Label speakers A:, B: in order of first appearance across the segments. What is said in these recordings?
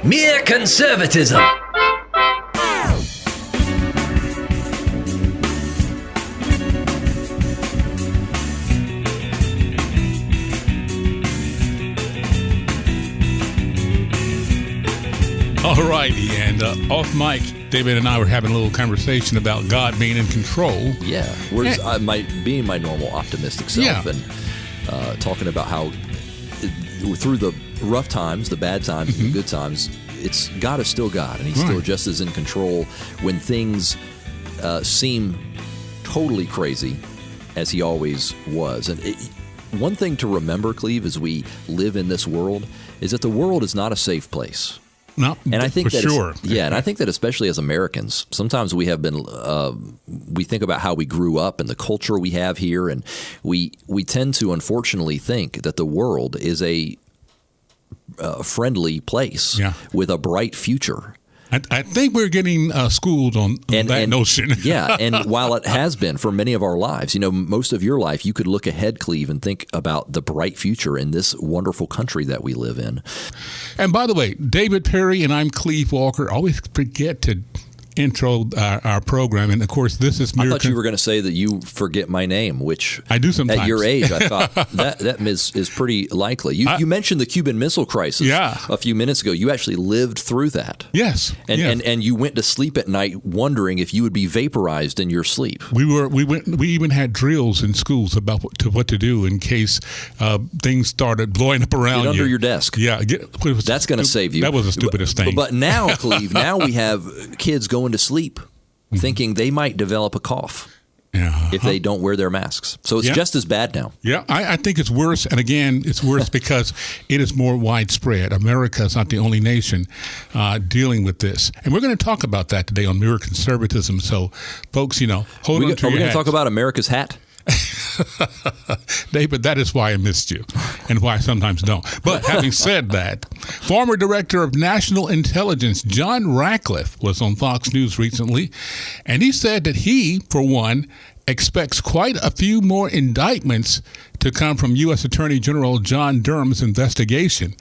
A: Mere Conservatism.
B: All righty, and off mic, David and I were having a little conversation about God being in control.
C: Yeah, whereas being my normal optimistic self and talking about how through the rough times, the bad times, and the good times, God is still God, and He's still just as in control when things seem totally crazy as He always was. And one thing to remember, Cleve, as we live in this world, is that the world is not a safe place.
B: No,
C: and I think
B: for sure.
C: And I think that especially as Americans, sometimes we have been we think about how we grew up and the culture we have here, and we tend to unfortunately think that the world is a friendly place with a bright future.
B: I think we're getting schooled on that notion.
C: Yeah, and while it has been for many of our lives, most of your life, you could look ahead, Cleve, and think about the bright future in this wonderful country that we live in.
B: And by the way, David Perry and I'm Cleve Walker. Always forget to intro our program, and of course this is
C: I thought you were going to say that you forget my name, which
B: I do sometimes.
C: At your age, I thought that is pretty likely. You mentioned the Cuban Missile Crisis a few minutes ago. You actually lived through that.
B: Yes.
C: And you went to sleep at night wondering if you would be vaporized in your sleep.
B: We even had drills in schools about what to do in case things started blowing up around
C: Get
B: you.
C: under your desk.
B: Yeah.
C: That's going to save you.
B: That was the stupidest thing.
C: But now, Cleve, we have kids going to sleep thinking they might develop a cough if they don't wear their masks. So it's just as bad now. Yeah,
B: I think it's worse. And again, it's worse because it is more widespread. America is not the only nation dealing with this. And we're going to talk about that today on Mere Conservatism. So, folks, hold on to your hats. Are we going
C: to talk about America's hat?
B: David, that is why I missed you and why I sometimes don't. But having said that, former Director of National Intelligence John Ratcliffe was on Fox News recently, and he said that he, for one, expects quite a few more indictments to come from U.S. Attorney General John Durham's investigation.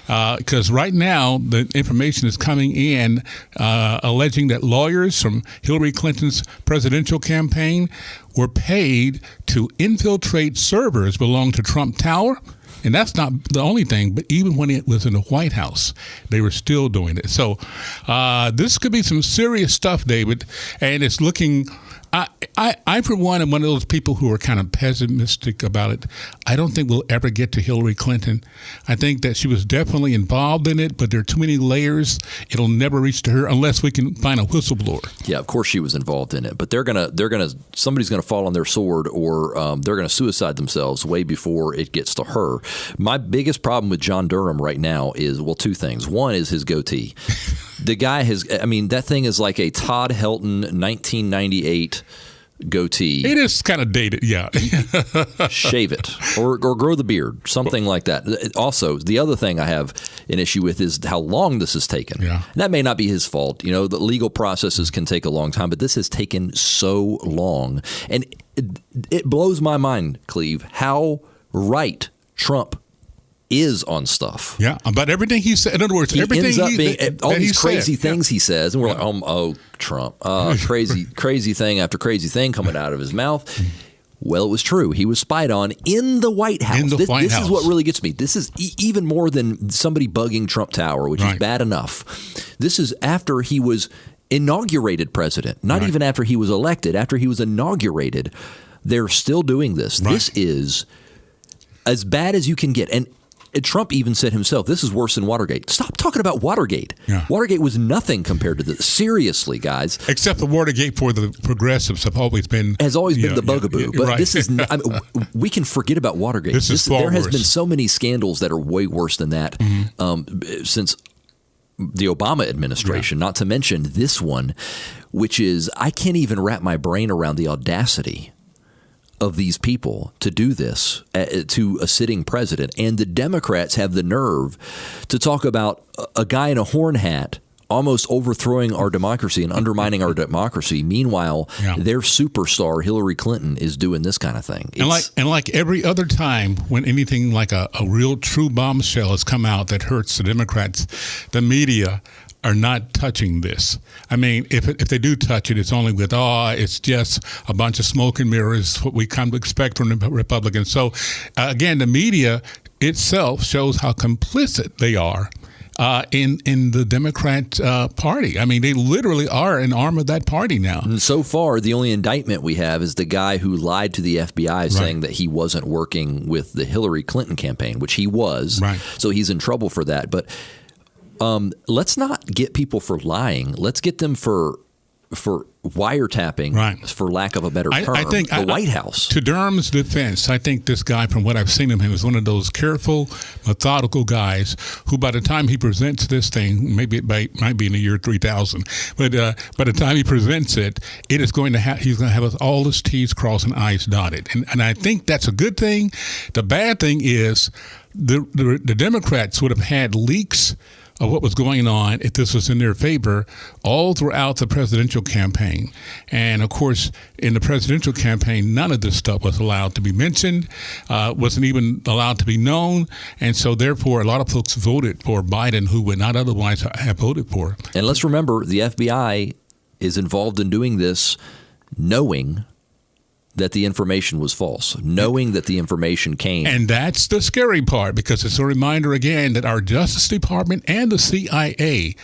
B: Because right now, the information is coming in alleging that lawyers from Hillary Clinton's presidential campaign were paid to infiltrate servers belonging to Trump Tower. And that's not the only thing, but even when it was in the White House, they were still doing it. So this could be some serious stuff, David, and it's looking... I, for one, am one of those people who are kind of pessimistic about it. I don't think we'll ever get to Hillary Clinton. I think that she was definitely involved in it, but there are too many layers. It'll never reach to her unless we can find a whistleblower.
C: Yeah, of course she was involved in it, but somebody's gonna fall on their sword, or they're gonna suicide themselves way before it gets to her. My biggest problem with John Durham right now is, well, two things. One is his goatee. The guy that thing is like a Todd Helton 1998 goatee.
B: It is kind of dated, yeah.
C: Shave it or grow the beard, something like that. Also, the other thing I have an issue with is how long this has taken.
B: Yeah.
C: And that may not be his fault. The legal processes can take a long time, but this has taken so long. And it blows my mind, Cleve, how right Trump is on stuff.
B: Yeah, about everything he said. In other words, everything
C: ends up being all these crazy
B: said.
C: things he says, and we're like, oh, Trump, crazy thing after crazy thing coming out of his mouth. Well, it was true. He was spied on in the White House. This is what really gets me. This is even more than somebody bugging Trump Tower, which is bad enough. This is after he was inaugurated president, not even after he was elected. After he was inaugurated, they're still doing this.
B: Right.
C: This is as bad as you can get. And Trump even said himself, this is worse than Watergate. Stop talking about Watergate. Yeah. Watergate was nothing compared to this. Seriously, guys.
B: Except the Watergate for the progressives has always been
C: the bugaboo. But this is we can forget about Watergate. There has been so many scandals that are way worse than that since the Obama administration, not to mention this one, which is, I can't even wrap my brain around the audacity of these people to do this to a sitting president. And the Democrats have the nerve to talk about a guy in a horn hat almost overthrowing our democracy and undermining our democracy. Meanwhile, their superstar Hillary Clinton is doing this kind of thing.
B: And like every other time when anything like a real true bombshell has come out that hurts the Democrats, the media are not touching this. I mean, if they do touch it, it's only with, it's just a bunch of smoke and mirrors, what we come to expect from the Republicans. So, again, the media itself shows how complicit they are in the Democrat Party. I mean, they literally are an arm of that party now.
C: And so far, the only indictment we have is the guy who lied to the FBI saying that he wasn't working with the Hillary Clinton campaign, which he was.
B: Right.
C: So he's in trouble for that. But let's not get people for lying. Let's get them for wiretapping, for lack of a better term,
B: I think
C: the White House.
B: To Durham's defense, I think this guy, from what I've seen of him, is one of those careful, methodical guys who, by the time he presents this thing, maybe it might be in the year 3000, but by the time he presents it, it is going to he's going to have all his T's crossed and I's dotted, and I think that's a good thing. The bad thing is the Democrats would have had leaks of what was going on if this was in their favor all throughout the presidential campaign. And, of course, in the presidential campaign, none of this stuff was allowed to be mentioned, wasn't even allowed to be known. And so, therefore, a lot of folks voted for Biden who would not otherwise have voted for.
C: And let's remember, the FBI is involved in doing this knowing that the information was false, knowing that the information came.
B: And that's the scary part, because it's a reminder again that our Justice Department and the CIA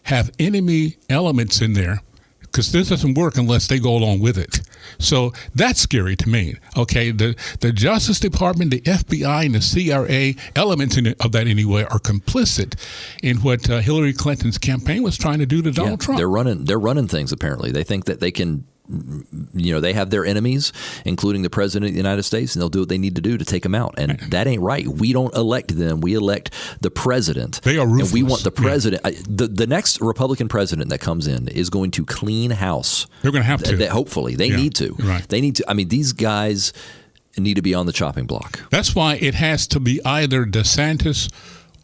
B: have enemy elements in there, because this doesn't work unless they go along with it. So that's scary to me. Okay, the Justice Department, the FBI, and the CIA, elements of that anyway, are complicit in what Hillary Clinton's campaign was trying to do to Donald Trump.
C: They're running things, apparently. They think that they can, they have their enemies, including the president of the United States, and they'll do what they need to do to take them out. And that ain't right. We don't elect them. We elect the president.
B: They are ruthless.
C: And we want the president. The next Republican president that comes in is going to clean house.
B: They're going to have to.
C: Hopefully. They need to.
B: Right.
C: They need to. I mean, these guys need to be on the chopping block.
B: That's why it has to be either DeSantis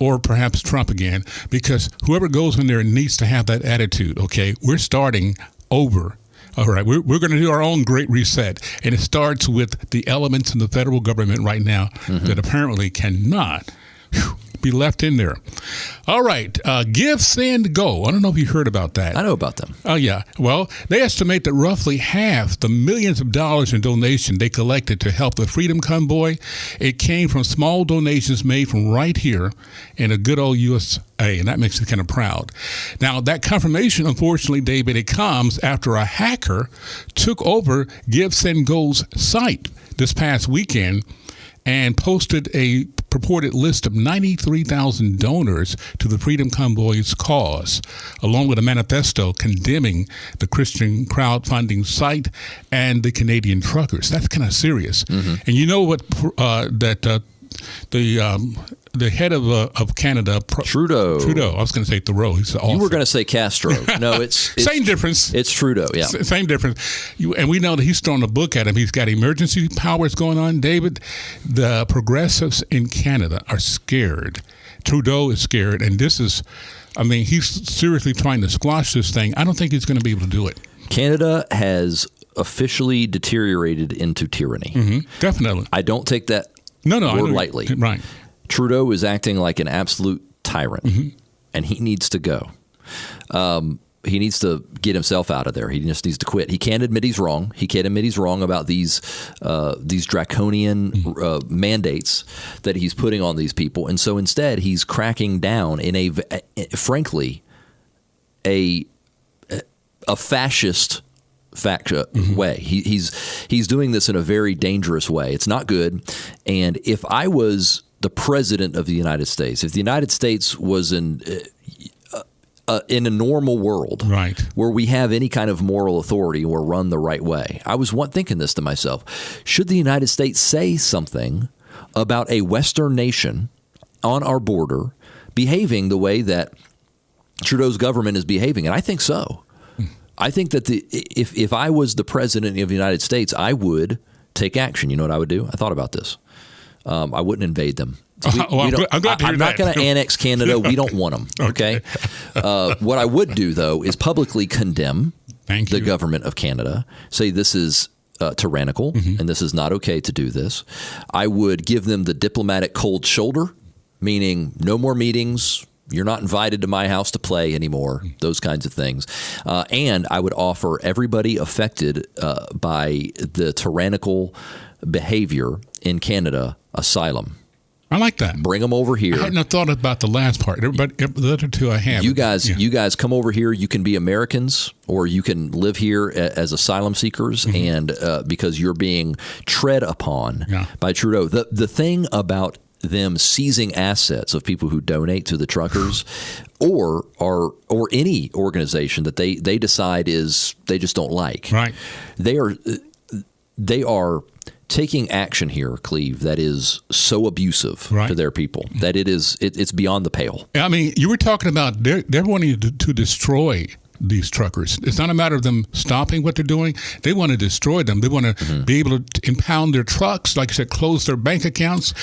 B: or perhaps Trump again, because whoever goes in there needs to have that attitude. Okay, we're starting over. All right, we're going to do our own great reset, and it starts with the elements in the federal government right now that apparently cannot be left in there. All right, Give, Send, Go. I don't know if you heard about that.
C: I know about them.
B: Oh, yeah. Well, they estimate that roughly half the millions of dollars in donation they collected to help the Freedom Convoy, it came from small donations made from right here in a good old USA, and that makes me kind of proud. Now, that confirmation, unfortunately, David, it comes after a hacker took over Give, Send, Go's site this past weekend and posted a purported list of 93,000 donors to the Freedom Convoy's cause, along with a manifesto condemning the Christian crowdfunding site and the Canadian truckers. That's kind of serious. And you know what the head of Canada,
C: Trudeau.
B: I was going to say Thoreau. He's the author.
C: You were going to say Castro. No, it's
B: same difference.
C: It's Trudeau. Yeah,
B: same difference. And we know that he's throwing a book at him. He's got emergency powers going on. David, the progressives in Canada are scared. Trudeau is scared, and this is, I mean, he's seriously trying to squash this thing. I don't think he's going to be able to do it.
C: Canada has officially deteriorated into tyranny.
B: Definitely.
C: I don't take that word lightly.
B: Right.
C: Trudeau is acting like an absolute tyrant, and he needs to go. He needs to get himself out of there. He just needs to quit. He can't admit he's wrong. He can't admit he's wrong about these draconian mandates that he's putting on these people. And so instead, he's cracking down in frankly, a fascist way. He's doing this in a very dangerous way. It's not good. And if I was the president of the United States, if the United States was in a normal world,
B: right,
C: where we have any kind of moral authority or run the right way, I was thinking this to myself: should the United States say something about a Western nation on our border behaving the way that Trudeau's government is behaving? And I think so. I think that if I was the president of the United States, I would take action. You know what I would do? I thought about this. I wouldn't invade them.
B: I'm glad to hear
C: I'm not going to annex Canada. We don't want them. Okay. What I would do, though, is publicly condemn the government of Canada. Say this is tyrannical and this is not okay to do this. I would give them the diplomatic cold shoulder, meaning no more meetings. You're not invited to my house to play anymore, those kinds of things. And I would offer everybody affected by the tyrannical behavior in Canada asylum.
B: I like that.
C: Bring them over here.
B: I hadn't thought about the last part, but the other two I have.
C: You guys come over here. You can be Americans, or you can live here as asylum seekers, and because you're being tread upon by Trudeau. The thing about them seizing assets of people who donate to the truckers, or any organization that they decide is they just don't like.
B: Right.
C: They are taking action here, Cleve, that is so abusive to their people that it's beyond the pale.
B: I mean, you were talking about they're wanting to destroy these truckers. It's not a matter of them stopping what they're doing. They want to destroy them. They want to be able to impound their trucks, like I said, close their bank accounts.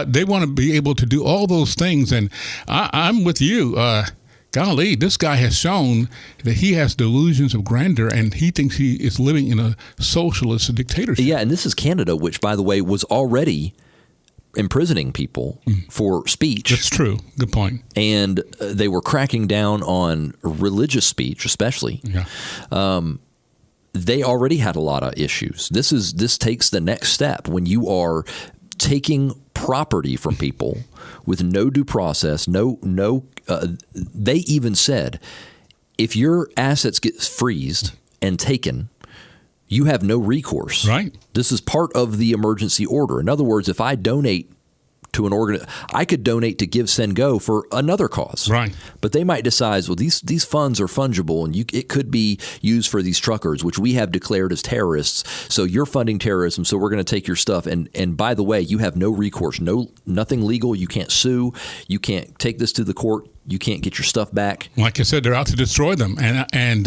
B: They want to be able to do all those things. And I'm with you. Golly, this guy has shown that he has delusions of grandeur, and he thinks he is living in a socialist dictatorship.
C: Yeah, and this is Canada, which, by the way, was already imprisoning people for speech.
B: That's true. Good point.
C: And they were cracking down on religious speech, especially. Yeah. They already had a lot of issues. This takes the next step when you are taking property from people with no due process, they even said, if your assets get freezed and taken, you have no recourse.
B: Right.
C: This is part of the emergency order. In other words, if I donate to an I could donate to Give, Send, Go for another cause.
B: Right.
C: But they might decide, well, these funds are fungible, and it could be used for these truckers, which we have declared as terrorists. So you're funding terrorism, so we're going to take your stuff. And by the way, you have no recourse, nothing legal. You can't sue. You can't take this to the court. You can't get your stuff back.
B: Like I said, they're out to destroy them. And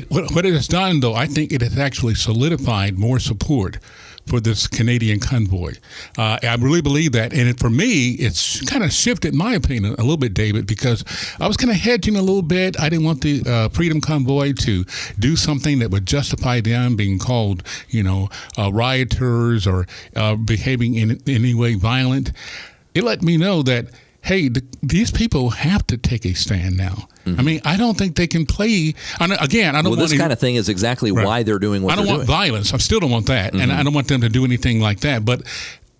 B: what it has done, though, I think it has actually solidified more support for this Canadian convoy. I really believe that. And for me, it's kind of shifted my opinion a little bit, David, because I was kind of hedging a little bit. I didn't want the Freedom Convoy to do something that would justify them being called, rioters or behaving in any way violent. It let me know that, hey, these people have to take a stand now. I mean, I don't think they can play. Again, I don't want
C: this kind of thing is exactly why they're doing what they're doing. I don't want violence.
B: I still don't want that. And I don't want them to do anything like that. But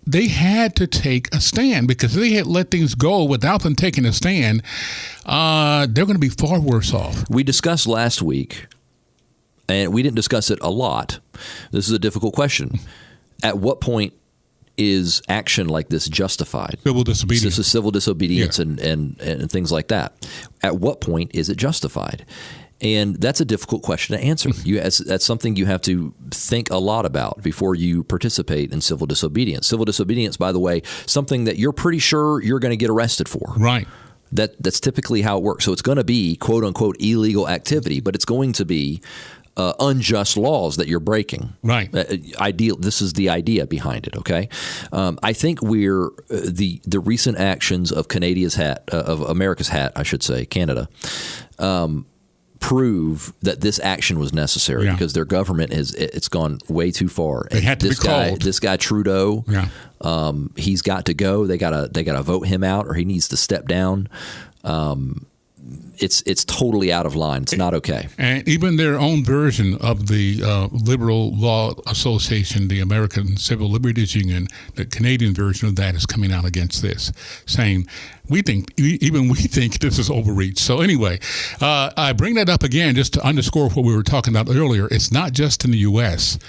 B: they had to take a stand, because if they had let things go without them taking a stand, they're going to be far worse off.
C: We discussed last week, and we didn't discuss it a lot. This is a difficult question. At what point is action like this justified?
B: Civil disobedience.
C: This is civil disobedience and things like that. At what point is it justified? And that's a difficult question to answer. That's something you have to think a lot about before you participate in civil disobedience. Civil disobedience, by the way, something that you're pretty sure you're going to get arrested for.
B: Right.
C: That's typically how it works. So it's going to be, quote unquote, illegal activity, but it's going to be unjust laws that you're breaking.
B: Right.
C: This is the idea behind it. Okay. I think we're the recent actions of America's hat, I should say, Canada, prove that this action was necessary because their government it's gone way too far.
B: They had to be called.
C: This guy Trudeau, he's got to go. They gotta vote him out, or he needs to step down. It's totally out of line. It's not okay.
B: And even their own version of the Liberal Law Association, the American Civil Liberties Union, the Canadian version of that is coming out against this, saying we think this is overreach. So anyway, I bring that up again just to underscore what we were talking about earlier. It's not just in the U.S.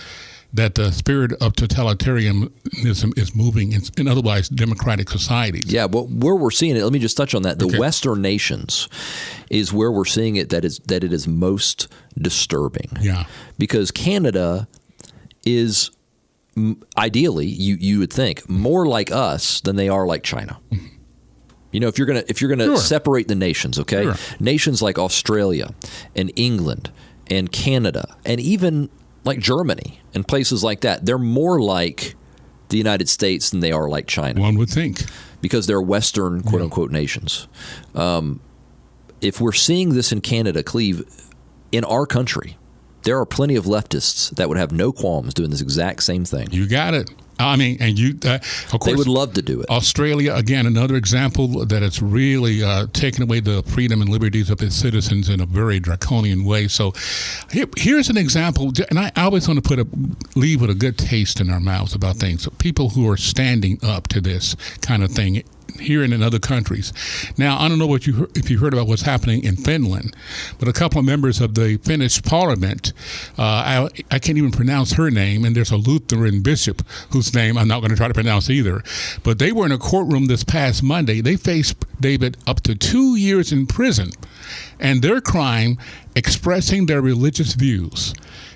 B: that the spirit of totalitarianism is moving in otherwise democratic societies.
C: Yeah, but where we're seeing it, let me just touch on that. The Western nations is where we're seeing it that it is most disturbing. Yeah. Because Canada is ideally, you would think, more like us than they are like China. Mm-hmm. If you're gonna separate the nations, okay? Sure. Nations like Australia and England and Canada and even like Germany and places like that, they're more like the United States than they are like China.
B: One would think.
C: Because they're Western, quote-unquote, nations. If we're seeing this in Canada, Cleve, in our country, there are plenty of leftists that would have no qualms doing this exact same thing.
B: You got it. I mean, and you, of course,
C: they would love to do it.
B: Australia, again, another example that it's really taken away the freedom and liberties of its citizens in a very draconian way. So here's an example, and I always want to leave with a good taste in our mouths about things. So people who are standing up to this kind of thing here and in other countries. Now, I don't know if you heard about what's happening in Finland, but a couple of members of the Finnish parliament, I can't even pronounce her name, and there's a Lutheran bishop whose name I'm not going to try to pronounce either, but they were in a courtroom this past Monday. They faced, David, up to 2 years in prison, and their crime expressing their religious views.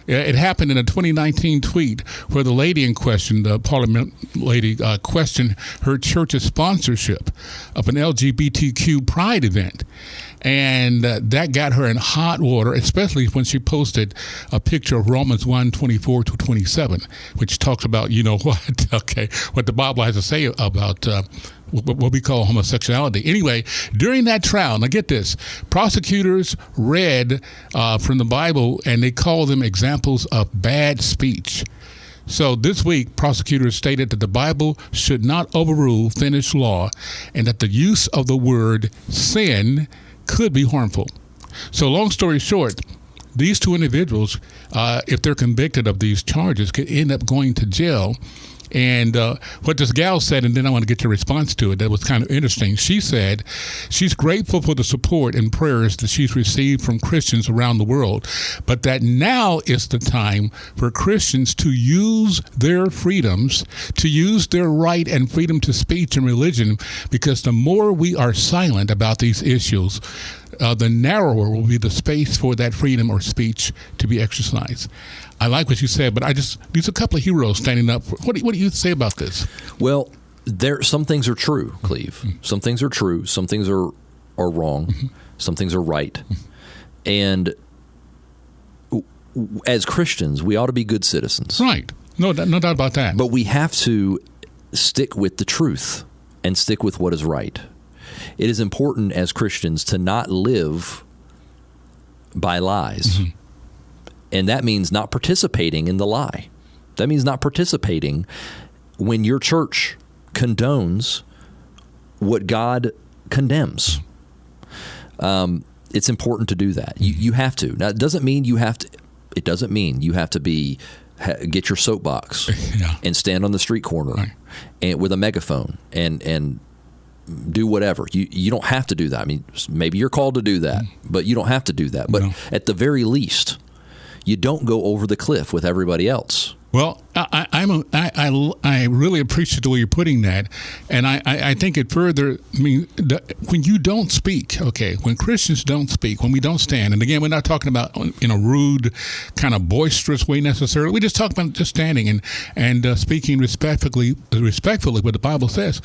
B: It happened in a 2019 tweet where the lady in question, the parliament lady, questioned her church's sponsorship of an LGBTQ pride event. And that got her in hot water, especially when she posted a picture of Romans 1:24-27, which talks about, what the Bible has to say about what we call homosexuality. Anyway, during that trial, now get this, prosecutors read from the Bible, and they call them examples of bad speech. So this week, prosecutors stated that the Bible should not overrule Finnish law, and that the use of the word sin could be harmful. So long story short, these two individuals, if they're convicted of these charges, could end up going to jail. And what this gal said, and then I want to get your response to it, that was kind of interesting. She said she's grateful for the support and prayers that she's received from Christians around the world, but that now is the time for Christians to use their freedoms, to use their right and freedom to speech and religion, because the more we are silent about these issues, the narrower will be the space for that freedom or speech to be exercised. I like what you said, but these are a couple of heroes standing up. What do you say about this?
C: Well, some things are true, Cleve. Mm-hmm. Some things are true. Some things are wrong. Mm-hmm. Some things are right. Mm-hmm. And as Christians, we ought to be good citizens.
B: Right. No doubt about that.
C: But we have to stick with the truth and stick with what is right. It is important as Christians to not live by lies. Mm-hmm. And that means not participating in the lie. That means not participating when your church condones what God condemns. It's important to do that. You have to. Now, it doesn't mean you have to. It doesn't mean you have to get your soapbox and stand on the street corner and with a megaphone and do whatever. You don't have to do that. I mean, maybe you're called to do that, but you don't have to do that. But at the very least, you don't go over the cliff with everybody else.
B: Well, I really appreciate the way you're putting that, and I think it further. I mean, when you don't speak, when Christians don't speak, when we don't stand, and again, we're not talking about in a rude, kind of boisterous way necessarily. We just talk about just standing and speaking respectfully what the Bible says.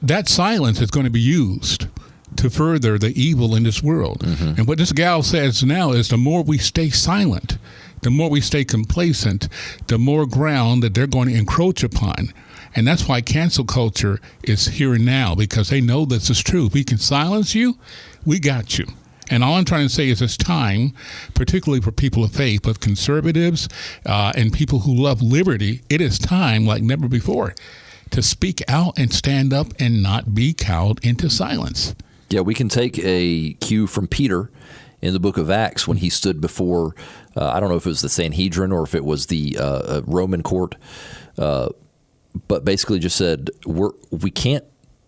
B: That silence is going to be used to further the evil in this world. Mm-hmm. And what this gal says now is the more we stay silent, the more we stay complacent, the more ground that they're going to encroach upon. And that's why cancel culture is here now, because they know this is true. If we can silence you, we got you. And all I'm trying to say is it's time, particularly for people of faith, but conservatives and people who love liberty, it is time like never before to speak out and stand up and not be cowed into silence.
C: Yeah, we can take a cue from Peter in the book of Acts when he stood before, I don't know if it was the Sanhedrin or if it was the Roman court, but basically just said, we can't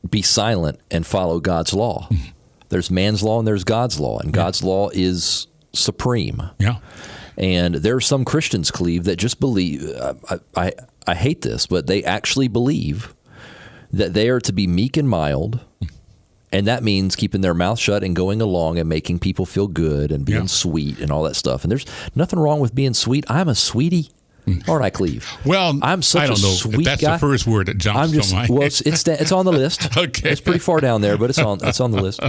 C: be silent and follow God's law. Mm-hmm. There's man's law and there's God's law, and God's law is supreme. Yeah. And there are some Christians, Cleve, that just believe, I hate this, but they actually believe that they are to be meek and mild. And that means keeping their mouth shut and going along and making people feel good and being sweet and all that stuff. And there's nothing wrong with being sweet. I'm a sweetie. Aren't I, Cleve?
B: Well,
C: I'm such
B: I don't know
C: sweet
B: if that's
C: guy.
B: the first word that jumps to mind.
C: Well, it's on the list.
B: Okay.
C: It's pretty far down there, but it's on the list.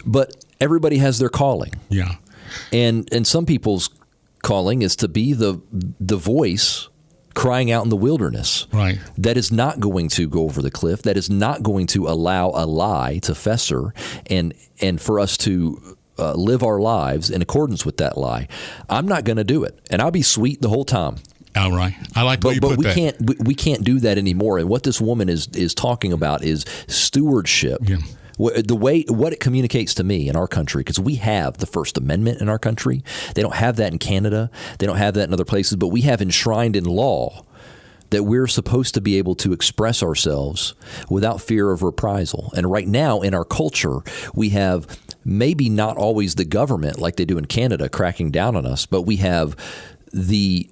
C: But everybody has their calling.
B: Yeah.
C: And some people's calling is to be the voice crying out in the wilderness.
B: Right.
C: That is not going to go over the cliff. That is not going to allow a lie to fester and for us to live our lives in accordance with that lie. I'm not going to do it, and I'll be sweet the whole time.
B: All right. I like the way you put that.
C: But we can't do that anymore. And what this woman is talking about is stewardship.
B: Yeah.
C: What it communicates to me in our country, because we have the First Amendment in our country. They don't have that in Canada. They don't have that in other places. But we have enshrined in law that we're supposed to be able to express ourselves without fear of reprisal. And right now in our culture, we have maybe not always the government like they do in Canada cracking down on us, but we have the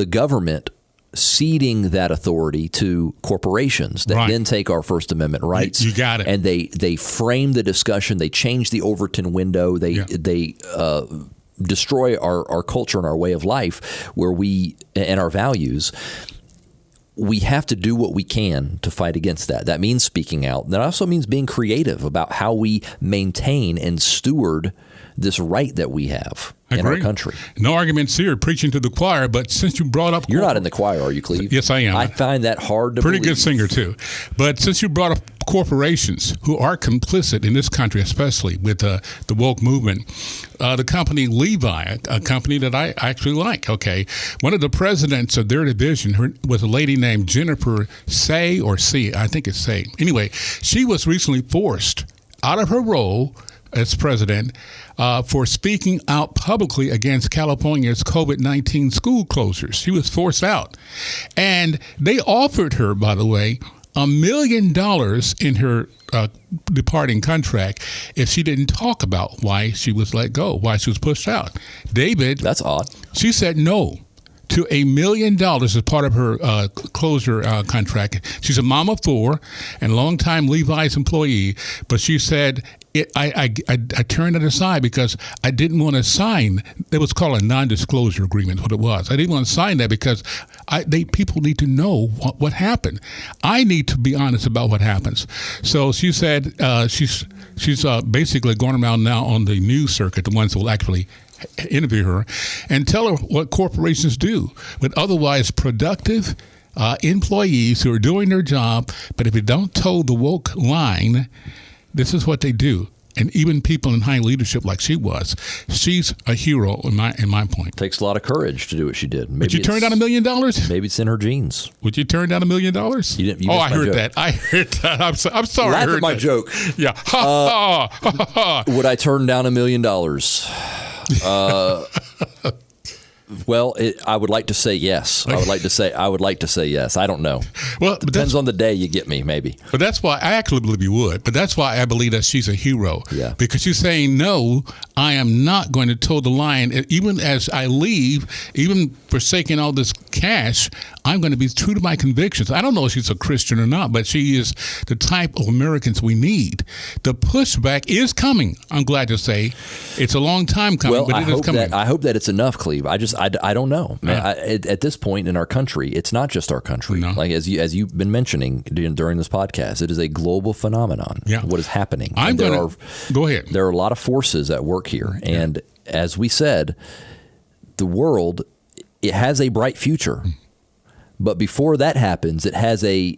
C: government ceding that authority to corporations that then take our First Amendment rights.
B: You got it.
C: And they frame the discussion. They change the Overton window. They destroy our culture and our way of life and our values. We have to do what we can to fight against that. That means speaking out. That also means being creative about how we maintain and steward this right that we have in our country.
B: No arguments here, preaching to the choir, but since you brought up...
C: You're not in the choir, are you, Cleve?
B: Yes, I am.
C: I find that hard to
B: Pretty
C: believe.
B: good singer, too. But since you brought up corporations who are complicit in this country, especially with the woke movement, the company Levi, a company that I actually like, okay, one of the presidents of their division was a lady named Jennifer Say, I think it's Say. Anyway, she was recently forced out of her role as president for speaking out publicly against California's COVID-19 school closures. She was forced out. And they offered her, by the way, $1 million in her departing contract if she didn't talk about why she was let go, why she was pushed out. David.
C: That's odd.
B: She said no to $1 million as part of her closure contract. She's a mom of 4 and longtime Levi's employee, but she said, I turned it aside because I didn't want to sign. It was called a non-disclosure agreement, what it was. I didn't want to sign that because people need to know what happened. I need to be honest about what happens. So she said she's basically going around now on the news circuit, the ones who will actually interview her, and tell her what corporations do with otherwise productive employees who are doing their job, but if they don't toe the woke line, this is what they do. And even people in high leadership like she was, she's a hero in my point.
C: It takes a lot of courage to do what she did.
B: Would you turn down $1 million?
C: Maybe it's in her genes.
B: Would you turn down $1 million?
C: You
B: I heard that. I heard that. I'm sorry.
C: Laugh
B: I heard
C: at my
B: that.
C: joke.
B: Yeah.
C: Would I turn down $1 million? Well, I would like to say yes. I would like to say yes. I don't know. Well, depends on the day you get me, maybe.
B: But that's why I actually believe you would. But that's why I believe that she's a hero.
C: Yeah.
B: Because she's saying, no, I am not going to toe the line. Even as I leave, even forsaking all this cash, I'm going to be true to my convictions. I don't know if she's a Christian or not, but she is the type of Americans we need. The pushback is coming. I'm glad to say it's a long time coming, but it is coming.
C: I hope that it's enough, Cleve. I don't know, man. At this point in our country, it's not just our country.
B: No.
C: Like as you've been mentioning during this podcast, it is a global phenomenon.
B: Yeah.
C: What is happening?
B: Go ahead.
C: There are a lot of forces at work here, and as we said, the world, it has a bright future, but before that happens, it has a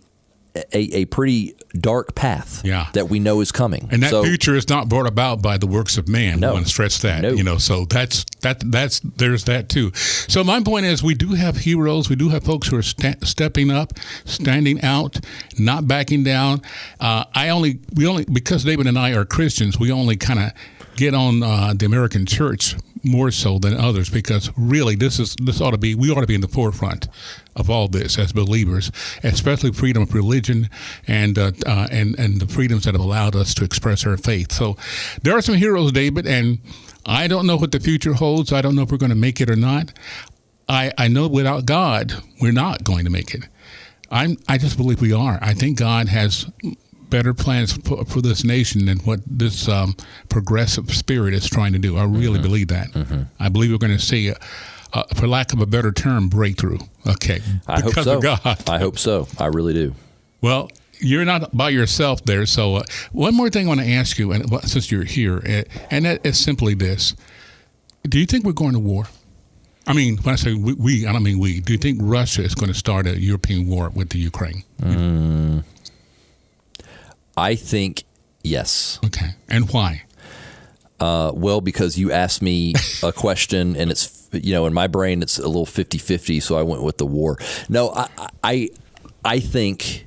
C: pretty dark path that we know is coming.
B: And that future is not brought about by the works of man.
C: No.
B: I want to stress that.
C: No.
B: So that's there's that too. So my point is, we do have heroes. We do have folks who are stepping up, standing out, not backing down. We only because David and I are Christians, we only kind of get on the American church more so than others, because really we ought to be in the forefront of all this as believers, especially freedom of religion and the freedoms that have allowed us to express our faith. So there are some heroes, David, and I don't know what the future holds. I don't know if we're going to make it or not. I know without God, we're not going to make it. I just believe we are. I think God has better plans for this nation than what this progressive spirit is trying to do. I really believe that. Mm-hmm. I believe we're going to see, for lack of a better term, breakthrough. Okay.
C: I hope so.
B: Of God.
C: I hope so. I really do.
B: Well, you're not by yourself there. So one more thing I want to ask you, and since you're here, and that is simply this. Do you think we're going to war? I mean, when I say we, I don't mean we. Do you think Russia is going to start a European war with the Ukraine?
C: I think yes.
B: Okay. And why?
C: Well, because you asked me a question, and it's, in my brain, it's a little 50-50, so I went with the war. No, I think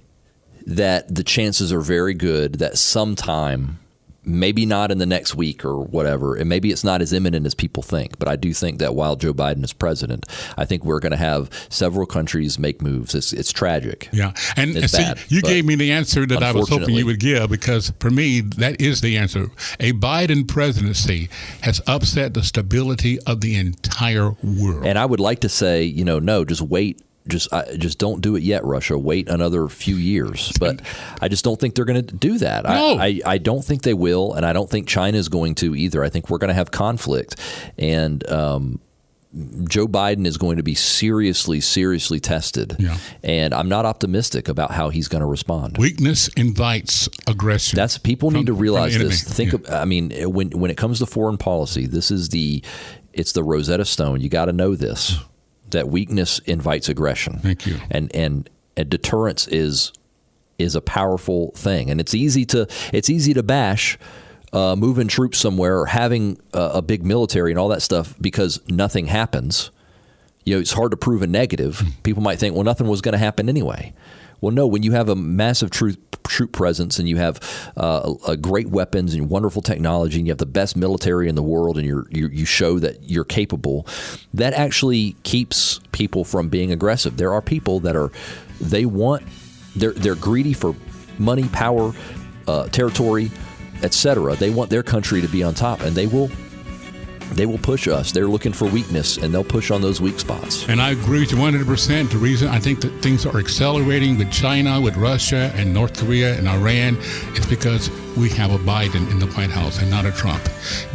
C: that the chances are very good that sometime, maybe not in the next week or whatever, and maybe it's not as imminent as people think, but I do think that while Joe Biden is president, I think we're going to have several countries make moves. It's tragic.
B: Yeah. And
C: it's
B: see,
C: bad,
B: you gave me the answer that I was hoping you would give, because for me, that is the answer. A Biden presidency has upset the stability of the entire world.
C: And I would like to say, no, just wait. Just don't do it yet, Russia. Wait another few years. But I just don't think they're going to do that.
B: No.
C: I don't think they will, and I don't think China is going to either. I think we're going to have conflict. And Joe Biden is going to be seriously tested. Yeah. And I'm not optimistic about how he's going to respond.
B: Weakness invites aggression.
C: People need to realize this. When it comes to foreign policy, it's the Rosetta Stone. You got to know this. That weakness invites aggression.
B: Thank you.
C: And deterrence is a powerful thing, and it's easy to bash moving troops somewhere or having a big military and all that stuff because nothing happens. It's hard to prove a negative. People might think, well, nothing was going to happen anyway. Well, no. When you have a massive troop presence and you have great weapons and wonderful technology and you have the best military in the world and you show that you're capable, that actually keeps people from being aggressive. There are people that they're greedy for money, power, territory, etc. They want their country to be on top, and they will push us. They're looking for weakness, and they'll push on those weak spots.
B: And I agree with you 100%. The reason I think that things are accelerating with China, with Russia, and North Korea, and Iran is because we have a Biden in the White House and not a Trump.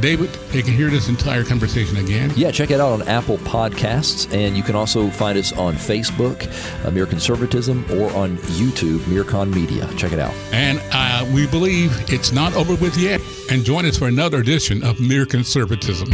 B: David, they can hear this entire conversation again.
C: Yeah, check it out on Apple Podcasts, and you can also find us on Facebook, Mere Conservatism, or on YouTube, MereCon Media. Check it out.
B: And we believe it's not over with yet. And join us for another edition of Mere Conservatism.